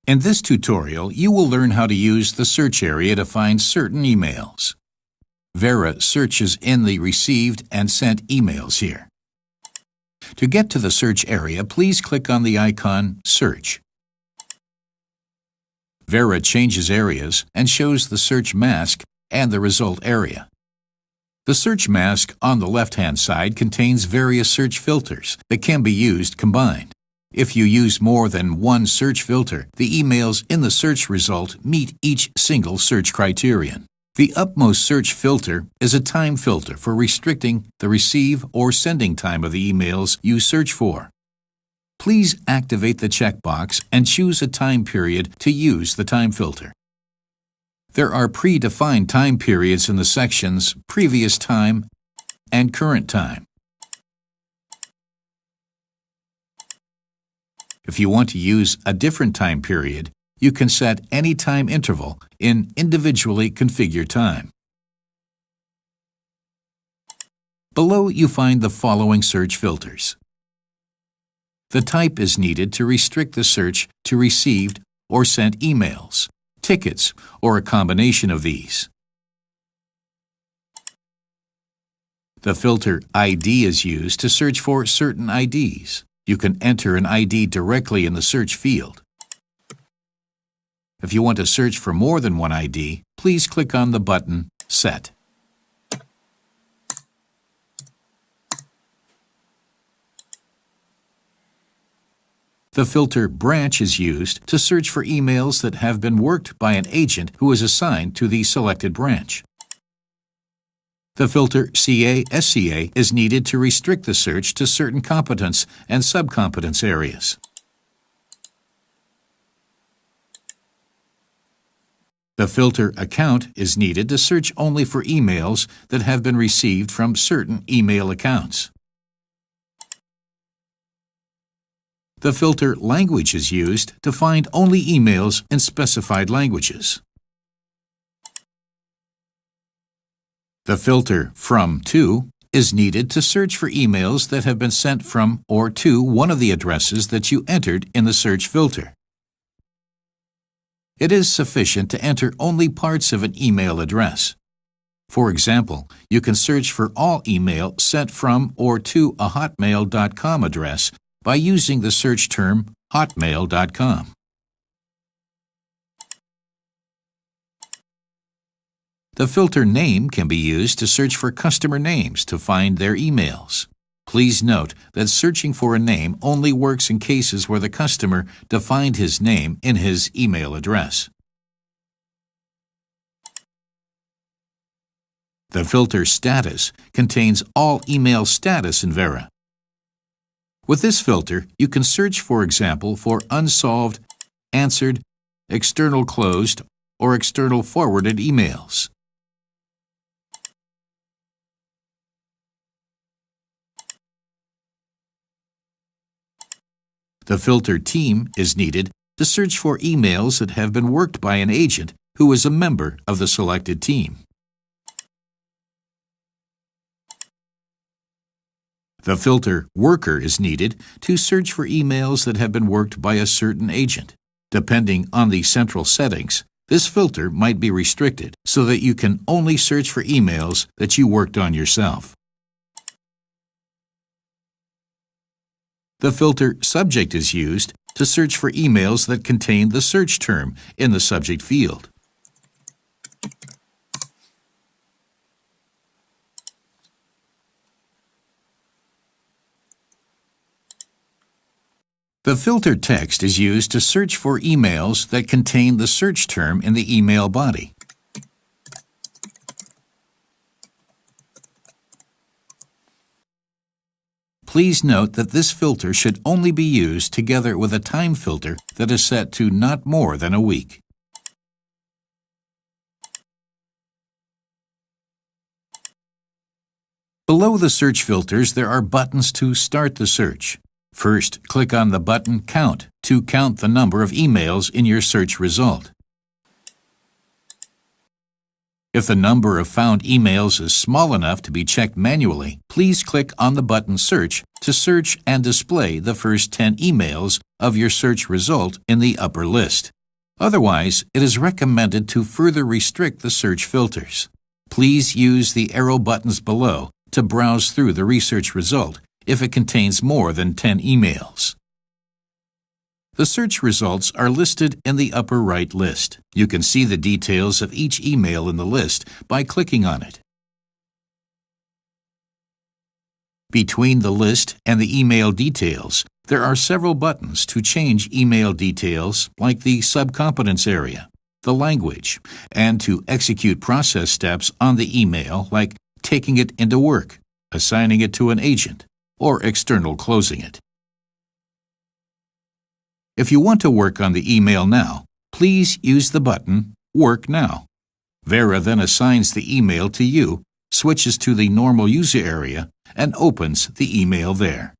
In this tutorial, you will learn how to use the search area to find certain emails. VERA searches in the received and sent emails here. To get to the search area, please click on the icon Search. VERA changes areas and shows the search mask and the result area. The search mask on the left-hand side contains various search filters that can be used combined. If you use more than one search filter, the emails in the search result meet each single search criterion. The upmost search filter is a time filter for restricting the receive or sending time of the emails you search for. Please activate the checkbox and choose a time period to use the time filter. There are predefined time periods in the sections Previous Time and Current Time. If you want to use a different time period, you can set any time interval in Individually Configure Time. Below you find the following search filters. The type is needed to restrict the search to received or sent emails, tickets, or a combination of these. The filter ID is used to search for certain IDs. You can enter an ID directly in the search field. If you want to search for more than one ID, please click on the button Set. The filter Branch is used to search for emails that have been worked by an agent who is assigned to the selected branch. The filter CA/SCA is needed to restrict the search to certain competence and subcompetence areas. The filter Account is needed to search only for emails that have been received from certain email accounts. The filter Language is used to find only emails in specified languages. The filter From To is needed to search for emails that have been sent from or to one of the addresses that you entered in the search filter. It is sufficient to enter only parts of an email address. For example, you can search for all email sent from or to a hotmail.com address by using the search term hotmail.com. The filter Name can be used to search for customer names to find their emails. Please note that searching for a name only works in cases where the customer defined his name in his email address. The filter Status contains all email status in VERA. With this filter, you can search, for example, for unsolved, answered, external closed, or external forwarded emails. The filter Team is needed to search for emails that have been worked by an agent who is a member of the selected team. The filter Worker is needed to search for emails that have been worked by a certain agent. Depending on the central settings, this filter might be restricted so that you can only search for emails that you worked on yourself. The filter Subject is used to search for emails that contain the search term in the subject field. The filter Text is used to search for emails that contain the search term in the email body. Please note that this filter should only be used together with a time filter that is set to not more than a week. Below the search filters, there are buttons to start the search. First, click on the button Count to count the number of emails in your search result. If the number of found emails is small enough to be checked manually, please click on the button Search to search and display the first 10 emails of your search result in the upper list. Otherwise, it is recommended to further restrict the search filters. Please use the arrow buttons below to browse through the research result if it contains more than 10 emails. The search results are listed in the upper right list. You can see the details of each email in the list by clicking on it. Between the list and the email details, there are several buttons to change email details like the subcompetence area, the language, and to execute process steps on the email like taking it into work, assigning it to an agent, or external closing it. If you want to work on the email now, please use the button Work Now. VERA then assigns the email to you, switches to the normal user area, and opens the email there.